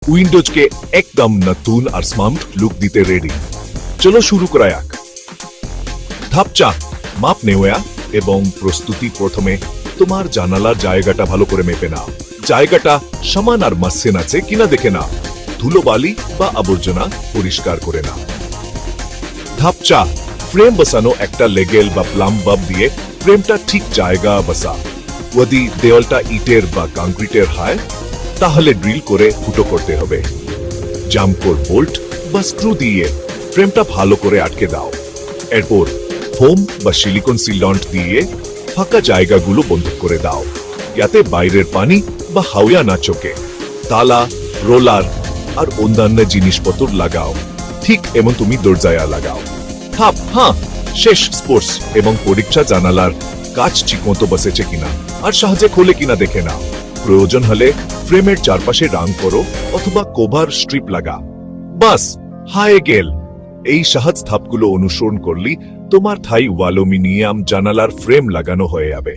উইন্ডোজকে একদম নতুন আর smart look দিতে রেডি। চলো শুরু করা যাক। ধাপ 4, মাপ নেওয়া এবং প্রস্তুতি। প্রথমে তোমার জানালার জায়গাটা ভালো করে মেপে নাও। জায়গাটা সমান আর মসৃণ আছে কিনা দেখে নাও। ধুলোবালি বা আবর্জনা পরিষ্কার করে নাও। ধাপ 4, ফ্রেম বসানো। একটা লেগেল বা প্লাম্ব দিয়ে ফ্রেমটা ঠিক জায়গা বসা। যদি দেওয়ালটা ইটের বা কংক্রিটের হয় তাহলে ড্রিল করে ফুটো করতে হবে। জাম্পর বোল্ট বা স্ক্রু দিয়ে ফ্রেমটা ভালো করে আটকে দাও। এরপর ফোম বা সিলিকন সিলন্ট দিয়ে ফাঁকা জায়গাগুলো বন্ধ করে দাও, যাতে বাইরের পানি বা হাওয়া না চোখে। তালা, রোলার আর অন্যান্য জিনিসপত্র লাগাও, ঠিক এমন তুমি দরজায় লাগাও। শেষ। স্পোর্টস এবং পরীক্ষা। জানালার কাঁচ ঠিকমতো বসেছে কিনা আর সহজে খোলে কিনা দেখে নাও। প্রয়োজন হলে ফ্রেমের চারপাশে রং করো অথবা কভার স্ট্রিপ লাগা। বাস হায় গেল। এই সহজ ধাপগুলো অনুসরণ করলে তোমার থাই অ্যালুমিনিয়াম জানালার ফ্রেম লাগানো হয়ে যাবে।